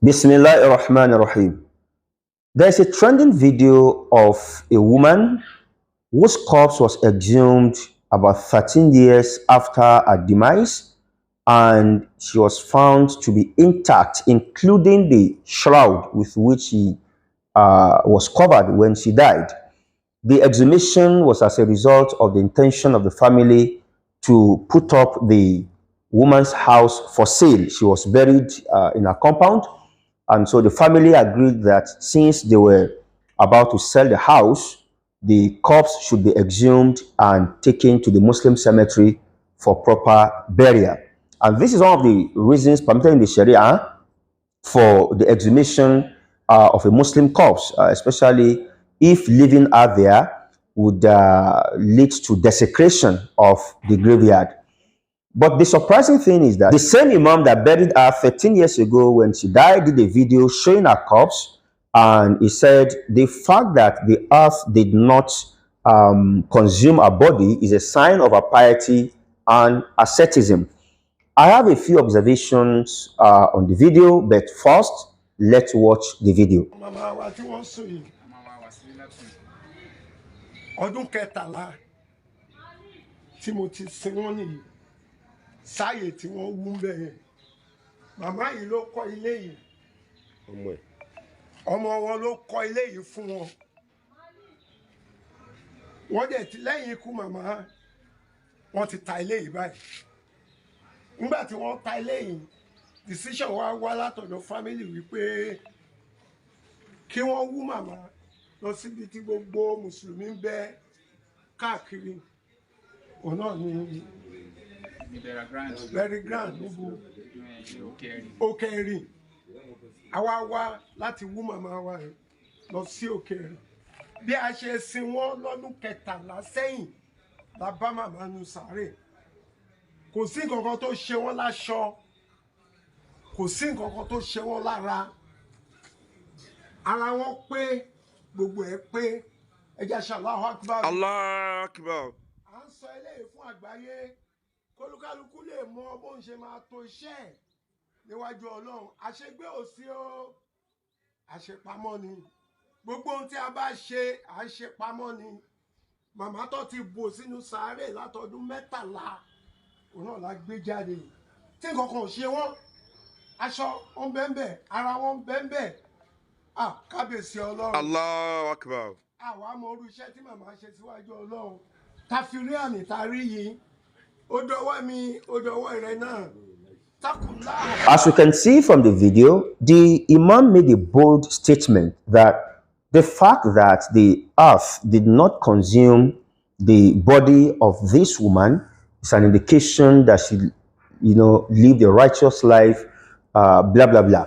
Bismillahirrahmanirrahim. There's a trending video of a woman whose corpse was exhumed about 13 years after her demise, and she was found to be intact, including the shroud with which she was covered when she died. The exhumation was as a result of the intention of the family to put up the woman's house for sale. She was buried in a compound, and so the family agreed that since they were about to sell the house, the corpse should be exhumed and taken to the Muslim cemetery for proper burial. And this is one of the reasons permitted in the Sharia for the exhumation of a Muslim corpse, especially if living out there would lead to desecration of the graveyard. But the surprising thing is that the same imam that buried her 13 years ago when she died did a video showing her corpse, and he said the fact that the earth did not consume her body is a sign of her piety and asceticism. I have a few observations on the video, but first, let's watch the video. Ọdún kẹtàlá tí mo ti sin wọ́n nìyí, sáyè tí wọ́n wú ń bẹ̀ yẹn. Màmá yìí ló kọ́ ilé yìí, ọmọ wọn ló kọ́ ilé yìí fún wọn. Wọ́n dẹ̀ ti lẹ́yìn ikú màmá, wọ́n ti ta ilé yìí báyìí. Nígbà tí wọ́n ta ilé yìí, decision wá látọ̀dọ̀ family wípé kí wọ́n wú màmá lọ síbi tí gbogbo mùsùlùmí ń bẹ káàkiri. Òun náà ni very grand níbo Òkèèrè. Àwa wá láti wú màmá wa lọ sí Òkèèrè. Bí a ṣe sin wọ́n lọ́dún kẹtàlá sẹ́yìn la bá màmá nu sàárè. Kò sí nǹkan kan tó ṣe wọ́n láṣọ, kò sí nǹkan kan tó ṣe wọ́n lára. Ara wọn pé, gbogbo ẹ̀ pé. Ẹ jẹ́ ṣe Allahu Akbar. Allahu Akbar. À ń sọ eléyìí fún àgbáyé kólúkálukú lè mọ bó ń ṣe máa to iṣẹ́ ẹ̀ níwájú Ọlọ́run. Àṣegbé ò sí o, àṣepamọ́ ni. Gbogbo ohun tí a bá ṣe, à ń ṣe pamọ́ ni. Màmá tó ti bò sínú sàárè látọdún 13, òun náà la gbé jáde. Tí nǹkan kan ò ṣe wọ́n, aṣọ wọn bẹ́ẹ̀ ara wọn bẹ́ẹ̀. Kábíyèsí Ọlọ́run. Allahu Akbar. Àwa mọ orú iṣẹ́ tí màmá ṣe síwájú Ọlọ́run. Ta fi rí àmì ta rí yìí. Ó dọwọ́ mi, ó dọwọ́ rẹ náà. As you can see from the video, the imam made a bold statement that the fact that the earth did not consume the body of this woman is an indication that she, lived a righteous life, blah, blah, blah.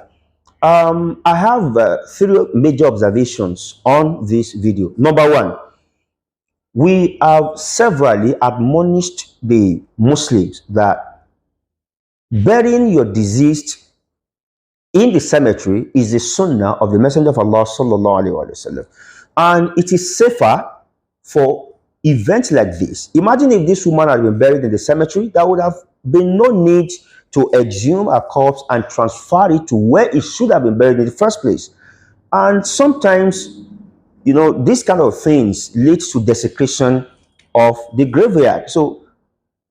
I have 3 major observations on this video. Number 1, we have severally admonished the Muslims that burying your deceased in the cemetery is the sunnah of the Messenger of Allah sallallahu alaihi wasallam, and it is safer for events like this. Imagine if this woman had been buried in the cemetery, there would have been no need to exhume her corpse and transfer it to where it should have been buried in the first place. And sometimes, these kind of things lead to desecration of the graveyard. So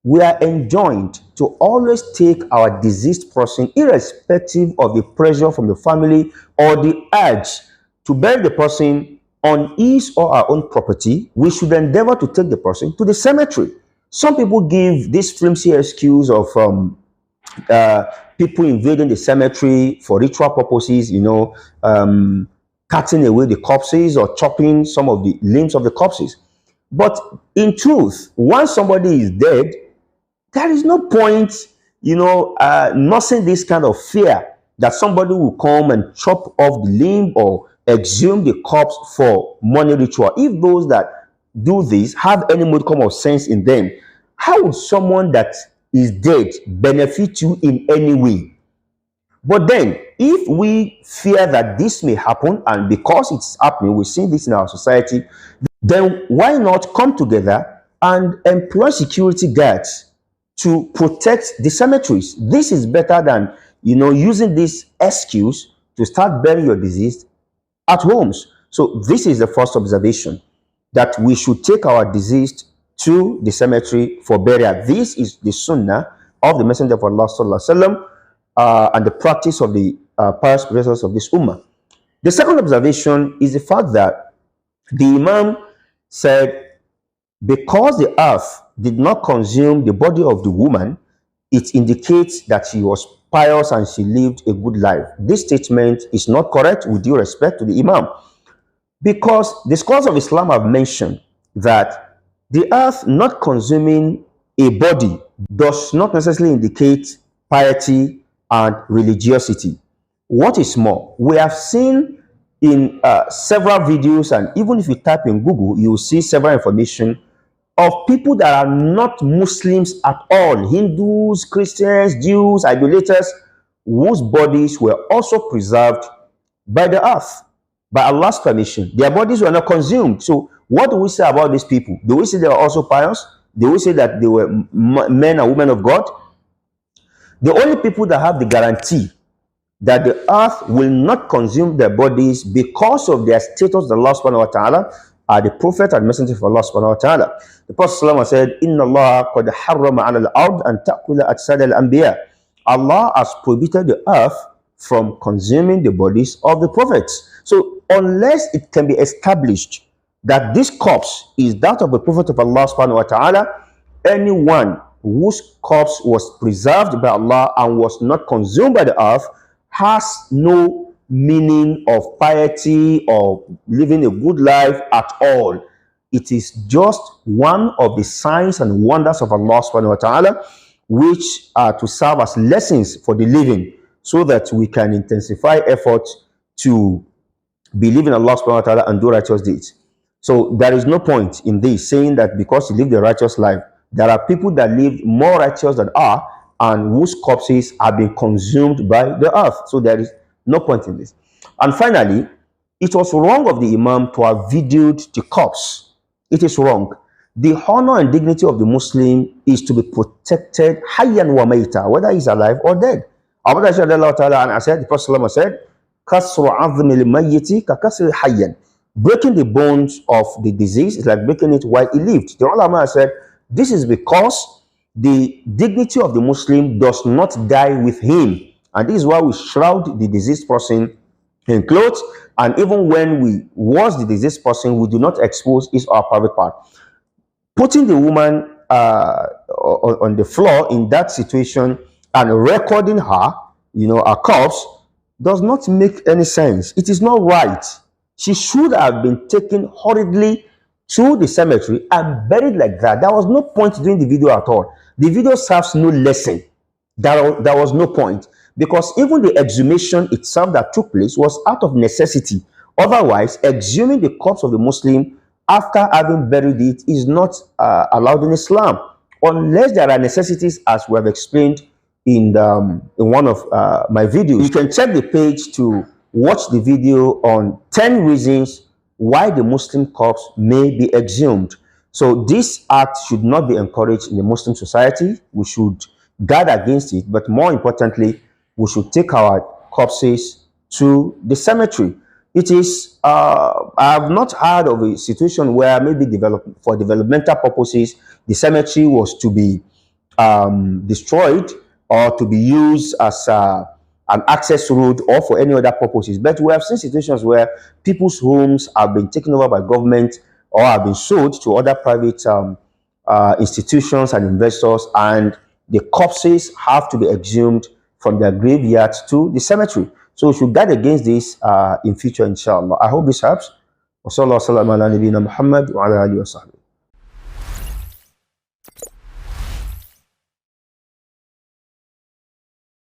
we are enjoined to always take our deceased person, irrespective of the pressure from the family or the urge to bury the person on his or our own property. We should endeavor to take the person to the cemetery. Some people give this flimsy excuse of people invading the cemetery for ritual purposes, cutting away the corpses or chopping some of the limbs of the corpses. But in truth, once somebody is dead, there is no point, nursing this kind of fear that somebody will come and chop off the limb or exhume the corpse for money ritual. If those that do this have any modicum of sense in them, how would someone that is dead benefit you in any way? But then, if we fear that this may happen, and because it's happening, we see this in our society, then why not come together and employ security guards to protect the cemeteries? This is better than, using this excuse to start burying your deceased at homes. So this is the first observation, that we should take our deceased to the cemetery for burial. This is the sunnah of the Messenger of Allah sallallahu alaihi wasallam, and the practice of the pious predecessors of this ummah. The second observation is the fact that the Imam said, because the earth did not consume the body of the woman, it indicates that she was pious and she lived a good life. This statement is not correct, with due respect to the Imam, because the scholars of Islam have mentioned that the earth not consuming a body does not necessarily indicate piety and religiosity. What is more, we have seen in several videos, and even if you type in Google, you will see several information of people that are not Muslims at all, Hindus, Christians, Jews, idolaters, whose bodies were also preserved by the earth, by Allah's permission. Their bodies were not consumed. So what do we say about these people? Do we say they were also pious? Do we say that they were men and women of God? The only people that have the guarantee that the earth will not consume their bodies because of their status, the Allah subhanahu wa ta'ala, are the Prophet and Messenger of Allah subhanahu wa ta'ala. The Prophet said, Inna Allah qad harrama ala al-ard an ta'kula ajsad al-anbiya. Allah has prohibited the earth from consuming the bodies of the prophets. So unless it can be established that this corpse is that of the Prophet of Allah subhanahu wa ta'ala, anyone whose corpse was preserved by Allah and was not consumed by the earth has no meaning of piety or living a good life at all. It is just one of the signs and wonders of Allah subhanahu wa ta'ala, which are to serve as lessons for the living, so that we can intensify efforts to believe in Allah subhanahu wa ta'ala and do righteous deeds. So there is no point in this saying that because you live a righteous life, there are people that live more righteous than are and whose corpses have been consumed by the earth. So there is no point in this. And finally, it was wrong of the Imam to have videoed the corpse. It is wrong. The honor and dignity of the Muslim is to be protected, hayyan wa mayta, whether he's alive or dead. Abu Bakr ta'ala said, the Prophet said, kasru azmi al-mayyiti ka kasri hayyan. Breaking the bones of the disease is like breaking it while he lived. The ulama said, this is because the dignity of the Muslim does not die with him. And this is why we shroud the deceased person in clothes. And even when we wash the deceased person, we do not expose his or private part. Putting the woman on the floor in that situation and recording her, her corpse, does not make any sense. It is not right. She should have been taken hurriedly to the cemetery and buried like that. There was no point doing the video at all. The video serves no lesson. There was no point, because even the exhumation itself that took place was out of necessity. Otherwise, exhuming the corpse of the Muslim after having buried it is not allowed in Islam, unless there are necessities, as we have explained in one of my videos. You can check the page to watch the video on 10 reasons why the Muslim corpse may be exhumed. So this act should not be encouraged in the Muslim society. We should guard against it, but more importantly, we should take our corpses to the cemetery. It is, I have not heard of a situation where maybe for developmental purposes, the cemetery was to be destroyed or to be used as an access road or for any other purposes. But we have seen situations where people's homes have been taken over by government or have been sold to other private institutions and investors, and the corpses have to be exhumed from their graveyards to the cemetery. So we should guard against this in future, inshallah. I hope this helps. Wa sallallahu alaihi wa sallam ala nabiyyina Muhammad wa ala alihi wa sahbihi.